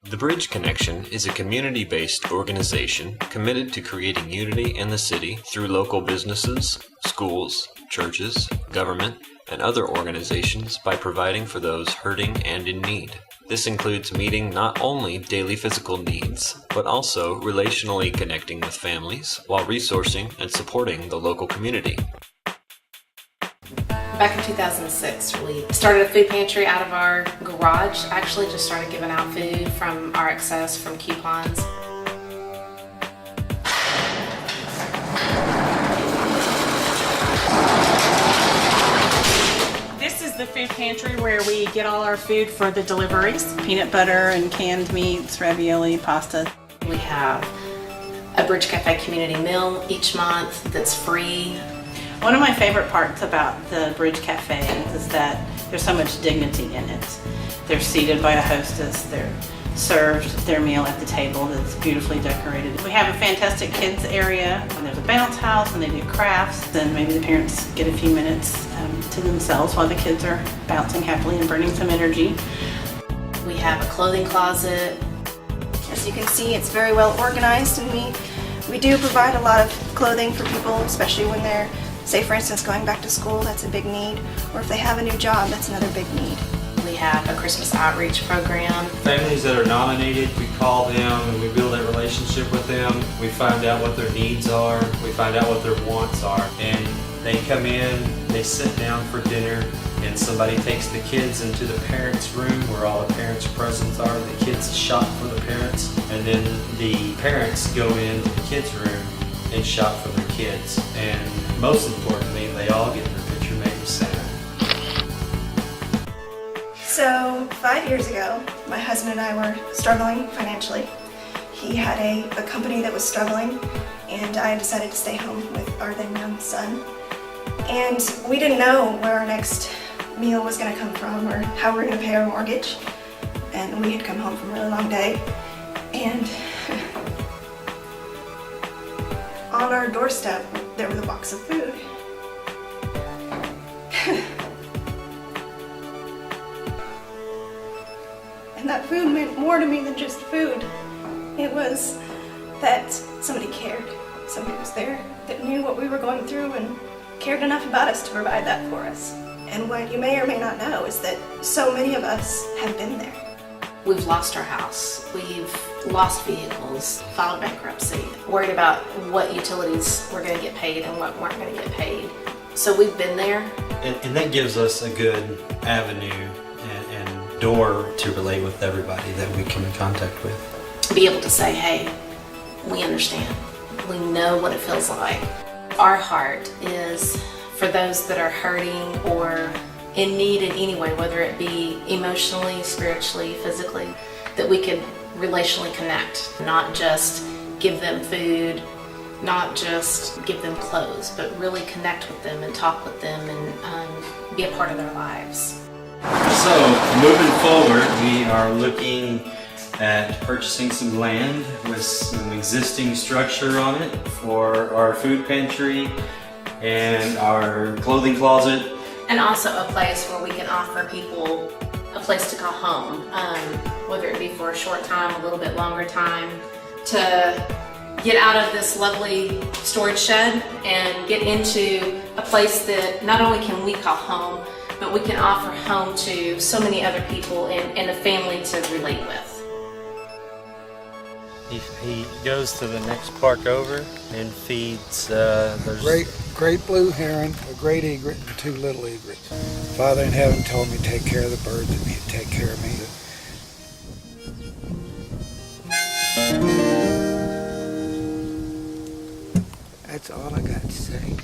The Bridge Connection is a community-based organization committed to creating unity in the city through local businesses, schools, churches, government, and other organizations by providing for those hurting and in need. This includes meeting not only daily physical needs, but also relationally connecting with families while resourcing and supporting the local community. Back in 2006, we started a food pantry out of our garage. Actually just started giving out food from our excess from coupons. This is the food pantry where we get all our food for the deliveries. Peanut butter and canned meats, ravioli, pasta. We have a Bridge Cafe community meal each month that's free. One of my favorite parts about the Bridge Cafe is that there's so much dignity in it. They're seated by a hostess, they're served their meal at the table that's beautifully decorated. We have a fantastic kids area, and there's a bounce house, and they do crafts, and maybe the parents get a few minutes to themselves while the kids are bouncing happily and burning some energy. We have a clothing closet. As you can see, it's very well organized, and we do provide a lot of clothing for people, especially when they're, say for instance, going back to school. That's a big need, or if they have a new job, that's another big need. We have a Christmas outreach program. Families that are nominated, we call them and we build that relationship with them. We find out what their needs are, we find out what their wants are, and they come in, they sit down for dinner, and somebody takes the kids into the parents' room where all the parents' presents are. The kids shop for the parents, and then the parents go into the kids' room and shop for their kids. And most importantly, they all get their picture made with Santa. So 5 years ago, my husband and I were struggling financially. He had a company that was struggling, and I decided to stay home with our then young son. And we didn't know where our next meal was going to come from or how we were going to pay our mortgage. And we had come home from a really long day, and on our doorstep there was a box of food. And that food meant more to me than just food. It was that somebody cared. Somebody was there that knew what we were going through and cared enough about us to provide that for us. And what you may or may not know is that so many of us have been there. We've lost our house. We've lost vehicles, filed bankruptcy, worried about what utilities were going to get paid and what weren't going to get paid. So we've been there. And that gives us a good avenue and door to relate with everybody that we come in contact with. Be able to say, hey, we understand. We know what it feels like. Our heart is for those that are hurting or in need in any way, whether it be emotionally, spiritually, physically, that we could relationally connect, not just give them food, not just give them clothes, but really connect with them and talk with them and be a part of their lives. So, moving forward, we are looking at purchasing some land with some existing structure on it for our food pantry and our clothing closet. And also a place where we can offer people a place to call home, whether it be for a short time, a little bit longer time, to get out of this lovely storage shed and get into a place that not only can we call home, but we can offer home to so many other people and a family to relate with. He goes to the next park over and feeds great blue heron, a great egret, and 2 little egrets. Father in heaven told me to take care of the birds and he'd take care of me. That's all I got to say.